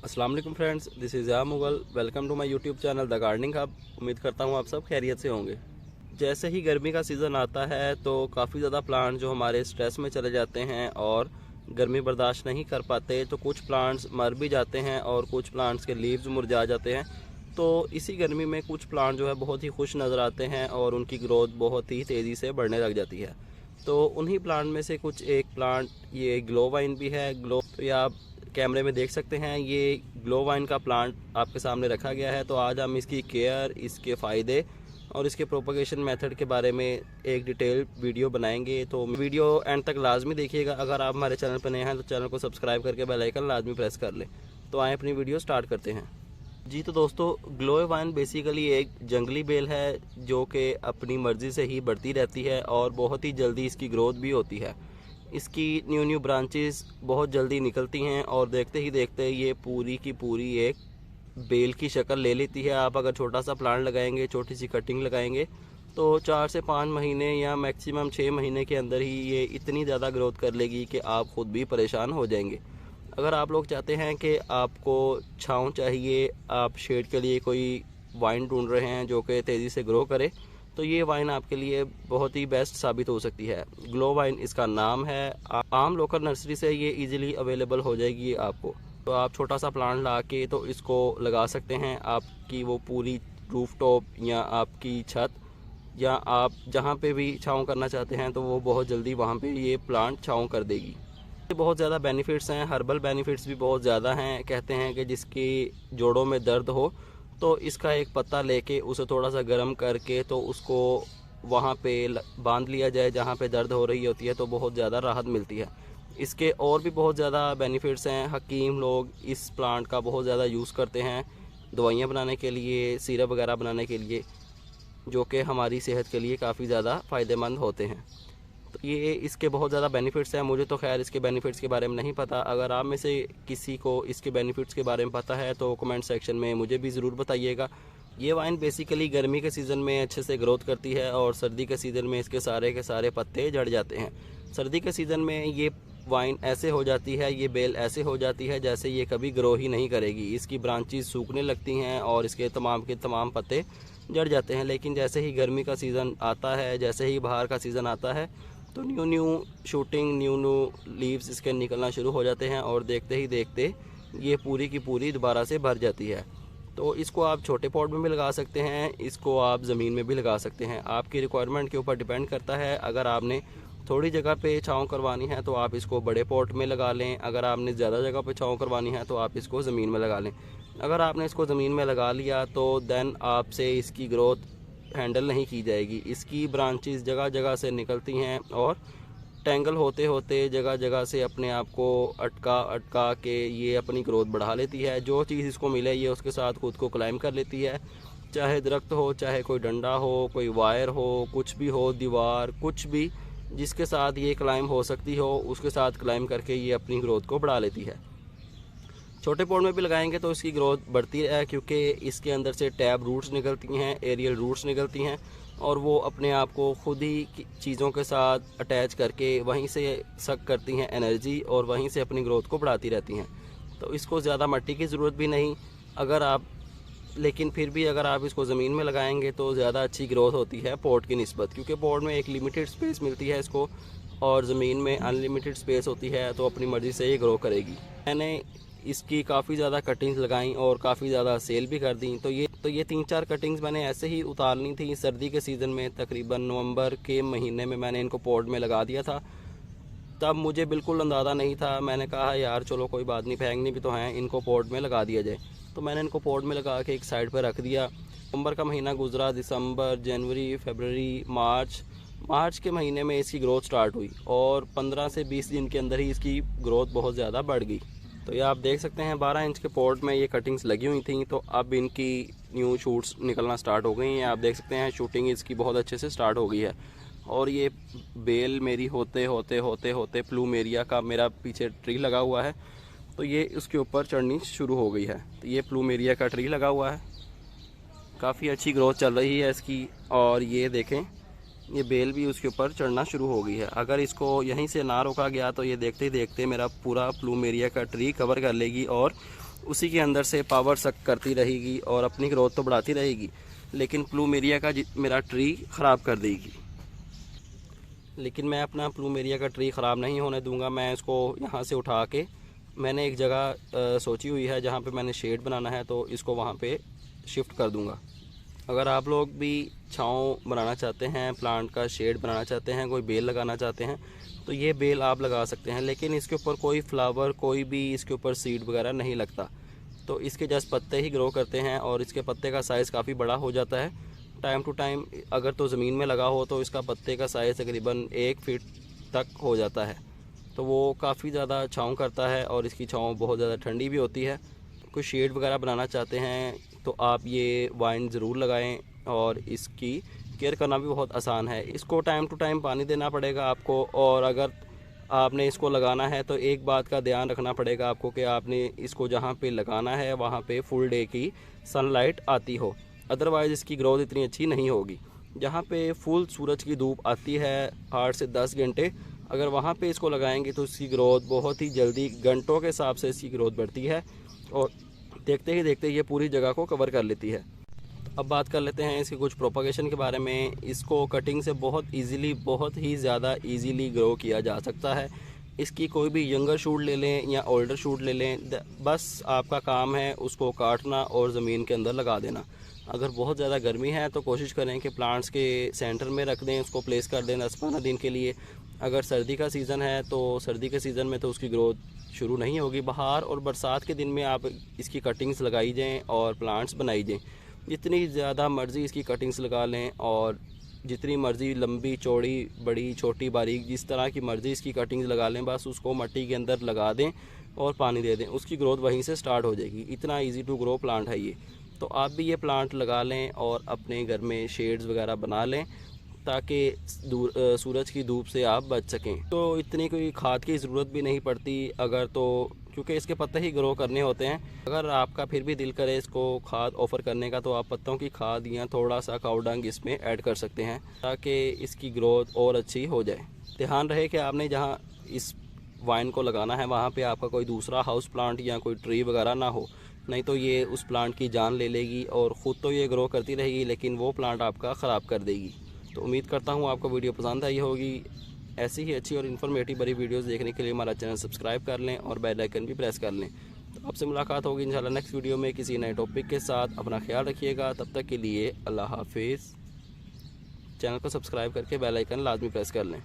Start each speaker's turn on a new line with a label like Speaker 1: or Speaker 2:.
Speaker 1: अस्सलाम वालेकुम friends, this is या मुगल। Welcome to my YouTube channel the gardening hub. उम्मीद करता हूँ आप सब खैरियत से होंगे। जैसे ही गर्मी का सीज़न आता है तो काफ़ी ज़्यादा प्लांट जो हमारे स्ट्रेस में चले जाते हैं और गर्मी बर्दाश्त नहीं कर पाते, तो कुछ प्लांट्स मर भी जाते हैं और कुछ प्लांट्स के लीव्स मुरझा जाते हैं। तो इसी गर्मी में कुछ प्लांट जो है बहुत ही खुश नज़र आते हैं और उनकी ग्रोथ बहुत ही तेज़ी से बढ़ने लग जाती है। तो उन्हीं प्लांट में से कुछ एक प्लांट ये ग्लो वाइन भी है। ग्लो तो ये आप कैमरे में देख सकते हैं, ये ग्लो वाइन का प्लांट आपके सामने रखा गया है। तो आज हम इसकी केयर, इसके फ़ायदे और इसके प्रोपगेशन मेथड के बारे में एक डिटेल वीडियो बनाएंगे। तो वीडियो एंड तक लाजमी देखिएगा। अगर आप हमारे चैनल पर नए हैं तो चैनल को सब्सक्राइब करके बेल आइकन लाजमी प्रेस कर लें। तो आए अपनी वीडियो स्टार्ट करते हैं। जी तो दोस्तों, ग्लो वाइन बेसिकली एक जंगली बेल है जो कि अपनी मर्ज़ी से ही बढ़ती रहती है और बहुत ही जल्दी इसकी ग्रोथ भी होती है। इसकी न्यू ब्रांचेस बहुत जल्दी निकलती हैं और देखते ही देखते ये पूरी की पूरी एक बेल की शक्ल ले लेती है। आप अगर छोटा सा प्लांट लगाएंगे, छोटी सी कटिंग लगाएंगे, तो 4 से 5 महीने या मैक्सिमम 6 महीने के अंदर ही ये इतनी ज़्यादा ग्रोथ कर लेगी कि आप ख़ुद भी परेशान हो जाएंगे। अगर आप लोग चाहते हैं कि आपको छाँव चाहिए, आप शेड के लिए कोई वाइन ढूंढ रहे हैं जो कि तेज़ी से ग्रो करे, तो ये वाइन आपके लिए बहुत ही बेस्ट साबित हो सकती है। ग्लो वाइन इसका नाम है। आम लोकल नर्सरी से ये इजीली अवेलेबल हो जाएगी आपको। तो आप छोटा सा प्लांट ला के तो इसको लगा सकते हैं। आपकी वो पूरी रूफ टॉप या आपकी छत या आप जहाँ पे भी छाँव करना चाहते हैं तो वो बहुत जल्दी वहाँ पे ये प्लांट छाँव कर देगी। बहुत ज़्यादा बेनिफिट्स हैं, हर्बल बेनिफिट्स भी बहुत ज़्यादा हैं। कहते हैं कि जिसकी जोड़ों में दर्द हो तो इसका एक पत्ता लेके उसे थोड़ा सा गर्म करके तो उसको वहाँ पे बांध लिया जाए जहाँ पे दर्द हो रही होती है, तो बहुत ज़्यादा राहत मिलती है। इसके और भी बहुत ज़्यादा बेनिफिट्स हैं। हकीम लोग इस प्लांट का बहुत ज़्यादा यूज़ करते हैं दवाइयाँ बनाने के लिए, सिरप वगैरह बनाने के लिए, जो कि हमारी सेहत के लिए काफ़ी ज़्यादा फ़ायदेमंद होते हैं। तो ये इसके बहुत ज़्यादा बेनिफिट्स हैं। मुझे तो खैर इसके बेनिफिट्स के बारे में नहीं पता। अगर आप में से किसी को इसके बेनिफिट्स के बारे में पता है तो कमेंट सेक्शन में मुझे भी ज़रूर बताइएगा। ये वाइन बेसिकली गर्मी के सीज़न में अच्छे से ग्रोथ करती है और सर्दी के सीज़न में इसके सारे के सारे पत्ते झड़ जाते हैं। सर्दी के सीज़न में ये वाइन ऐसे हो जाती है, ये बेल ऐसे हो जाती है जैसे ये कभी ग्रो ही नहीं करेगी। इसकी ब्रांचेस सूखने लगती हैं और इसके तमाम के तमाम पत्ते झड़ जाते हैं। लेकिन जैसे ही गर्मी का सीज़न आता है, जैसे ही बाहर का सीज़न आता है, तो न्यू शूटिंग, न्यू लीव्स इसके निकलना शुरू हो जाते हैं और देखते ही देखते ये पूरी की पूरी दोबारा से भर जाती है। तो इसको आप छोटे पॉट में भी लगा सकते हैं, इसको आप ज़मीन में भी लगा सकते हैं। आपकी रिक्वायरमेंट के ऊपर डिपेंड करता है। अगर आपने थोड़ी जगह पे छाँव करवानी है तो आप इसको बड़े पॉट में लगा लें। अगर आपने ज़्यादा जगह पे छाँव करवानी है तो आप इसको ज़मीन में लगा लें। अगर आपने इसको ज़मीन में लगा लिया तो देन आपसे इसकी ग्रोथ हैंडल नहीं की जाएगी। इसकी ब्रांचेस जगह जगह से निकलती हैं और टेंगल होते होते जगह जगह से अपने आप को अटका के ये अपनी ग्रोथ बढ़ा लेती है। जो चीज़ इसको मिले ये उसके साथ खुद को क्लाइम कर लेती है। चाहे दरख्त हो, चाहे कोई डंडा हो, कोई वायर हो, कुछ भी हो, दीवार, कुछ भी जिसके साथ ये क्लाइम हो सकती हो उसके साथ क्लाइम करके ये अपनी ग्रोथ को बढ़ा लेती है। छोटे पॉट में भी लगाएंगे तो इसकी ग्रोथ बढ़ती है, क्योंकि इसके अंदर से टैब रूट्स निकलती हैं, एरियल रूट्स निकलती हैं और वो अपने आप को खुद ही चीज़ों के साथ अटैच करके वहीं से सक करती हैं एनर्जी और वहीं से अपनी ग्रोथ को बढ़ाती रहती हैं। तो इसको ज़्यादा मिट्टी की ज़रूरत भी नहीं। लेकिन फिर भी अगर आप इसको ज़मीन में लगाएंगे तो ज़्यादा अच्छी ग्रोथ होती है पॉट की निस्बत, क्योंकि पॉट में एक लिमिटेड स्पेस मिलती है इसको और ज़मीन में अनलिमिटेड स्पेस होती है, तो अपनी मर्ज़ी से ये ग्रो करेगी। मैंने इसकी काफ़ी ज़्यादा कटिंग्स लगाई और काफ़ी ज़्यादा सेल भी कर दी। तो ये 3-4 कटिंग्स मैंने ऐसे ही उतारनी थी सर्दी के सीज़न में। तकरीबन नवंबर के महीने में मैंने इनको पॉट में लगा दिया था। तब मुझे बिल्कुल अंदाज़ा नहीं था। मैंने कहा यार चलो कोई बात नहीं, फेंकनी भी तो हैं, इनको पॉट में लगा दिया जाए। तो मैंने इनको पॉट में लगा के एक साइड पर रख दिया। नवंबर का महीना गुजरा, दिसंबर, जनवरी, फरवरी, मार्च के महीने में इसकी ग्रोथ स्टार्ट हुई और 15 से 20 दिन के अंदर ही इसकी ग्रोथ बहुत ज़्यादा बढ़ गई। तो ये आप देख सकते हैं 12 इंच के पॉट में ये कटिंग्स लगी हुई थी। तो अब इनकी न्यू शूट्स निकलना स्टार्ट हो गई हैं। आप देख सकते हैं शूटिंग इसकी बहुत अच्छे से स्टार्ट हो गई है और ये बेल मेरी होते होते प्लूमेरिया का मेरा पीछे ट्री लगा हुआ है, तो ये उसके ऊपर चढ़नी शुरू हो गई है। तो ये प्लूमेरिया का ट्री लगा हुआ है, काफ़ी अच्छी ग्रोथ चल रही है इसकी। और ये देखें ये बेल भी उसके ऊपर चढ़ना शुरू हो गई है। अगर इसको यहीं से ना रोका गया तो ये देखते ही देखते मेरा पूरा प्लूमेरिया का ट्री कवर कर लेगी और उसी के अंदर से पावर सक करती रहेगी और अपनी ग्रोथ तो बढ़ाती रहेगी, लेकिन प्लूमेरिया का मेरा ट्री ख़राब कर देगी। लेकिन मैं अपना प्लूमेरिया का ट्री ख़राब नहीं होने दूंगा। मैं इसको यहाँ से उठा के मैंने एक जगह सोची हुई है जहाँ पे मैंने शेड बनाना है, तो इसको वहाँ पे शिफ्ट कर दूंगा। अगर आप लोग भी छाँव बनाना चाहते हैं, प्लांट का शेड बनाना चाहते हैं, कोई बेल लगाना चाहते हैं, तो ये बेल आप लगा सकते हैं। लेकिन इसके ऊपर कोई फ्लावर, कोई भी इसके ऊपर सीड वगैरह नहीं लगता, तो इसके जस्ट पत्ते ही ग्रो करते हैं और इसके पत्ते का साइज़ काफ़ी बड़ा हो जाता है टाइम टू टाइम। अगर तो ज़मीन में लगा हो तो इसका पत्ते का साइज़ तकरीबन 1 फीट तक हो जाता है, तो वो काफ़ी ज़्यादा छाँव करता है और इसकी छाँव बहुत ज़्यादा ठंडी भी होती है। कोई शेड वगैरह बनाना चाहते हैं तो आप ये वाइन ज़रूर लगाएं और इसकी केयर करना भी बहुत आसान है। इसको टाइम टू टाइम पानी देना पड़ेगा आपको, और अगर आपने इसको लगाना है तो एक बात का ध्यान रखना पड़ेगा आपको कि आपने इसको जहाँ पे लगाना है वहाँ पे फुल डे की सनलाइट आती हो, अदरवाइज़ इसकी ग्रोथ इतनी अच्छी नहीं होगी। जहाँ पे फुल सूरज की धूप आती है 8 से 10 घंटे, अगर वहाँ पे इसको लगाएंगे तो इसकी ग्रोथ बहुत ही जल्दी, घंटों के हिसाब से इसकी ग्रोथ बढ़ती है और देखते ही देखते ये पूरी जगह को कवर कर लेती है। अब बात कर लेते हैं इसके कुछ प्रोपगेशन के बारे में। इसको कटिंग से बहुत ही ज़्यादा इजीली ग्रो किया जा सकता है। इसकी कोई भी यंगर शूट ले लें या ओल्डर शूट ले लें, बस आपका काम है उसको काटना और ज़मीन के अंदर लगा देना। अगर बहुत ज़्यादा गर्मी है तो कोशिश करें कि प्लांट्स के सेंटर में रख दें, उसको प्लेस कर दें 10-15 दिन के लिए। अगर सर्दी का सीज़न है तो सर्दी के सीज़न में तो उसकी ग्रोथ शुरू नहीं होगी। बहार और बरसात के दिन में आप इसकी कटिंग्स लगाई जाएँ और प्लांट्स बनाई जाएँ। जितनी ज़्यादा मर्ज़ी इसकी कटिंग्स लगा लें और जितनी मर्ज़ी लंबी चौड़ी बड़ी छोटी बारीक जिस तरह की मर्ज़ी इसकी कटिंग्स लगा लें, बस उसको मिट्टी के अंदर लगा दें और पानी दे दें, उसकी ग्रोथ वहीं से स्टार्ट हो जाएगी। इतना इजी टू ग्रो प्लांट है ये। तो आप भी ये प्लांट लगा लें और अपने घर में शेड्स वगैरह बना लें ताकि सूरज की धूप से आप बच सकें। तो इतनी कोई खाद की ज़रूरत भी नहीं पड़ती अगर, तो क्योंकि इसके पत्ते ही ग्रो करने होते हैं। अगर आपका फिर भी दिल करे इसको खाद ऑफ़र करने का तो आप पत्तों की खाद या थोड़ा सा काऊ डंग इसमें ऐड कर सकते हैं ताकि इसकी ग्रोथ और अच्छी हो जाए। ध्यान रहे कि आपने जहाँ इस वाइन को लगाना है वहाँ पे आपका कोई दूसरा हाउस प्लांट या कोई ट्री वगैरह ना हो, नहीं तो ये उस प्लांट की जान ले लेगी और ख़ुद तो ये ग्रो करती रहेगी लेकिन वो प्लांट आपका ख़राब कर देगी। तो उम्मीद करता हूँ आपको वीडियो पसंद आई होगी। ऐसी ही अच्छी और इन्फॉर्मेटिव बड़ी वीडियोस देखने के लिए हमारा चैनल सब्सक्राइब कर लें और बेल आइकन भी प्रेस कर लें। तो आपसे मुलाकात होगी इंशाल्लाह नेक्स्ट वीडियो में किसी नए टॉपिक के साथ। अपना ख्याल रखिएगा, तब तक के लिए अल्लाह हाफिज़। चैनल को सब्सक्राइब करके बेल आइकन लाजमी प्रेस कर लें।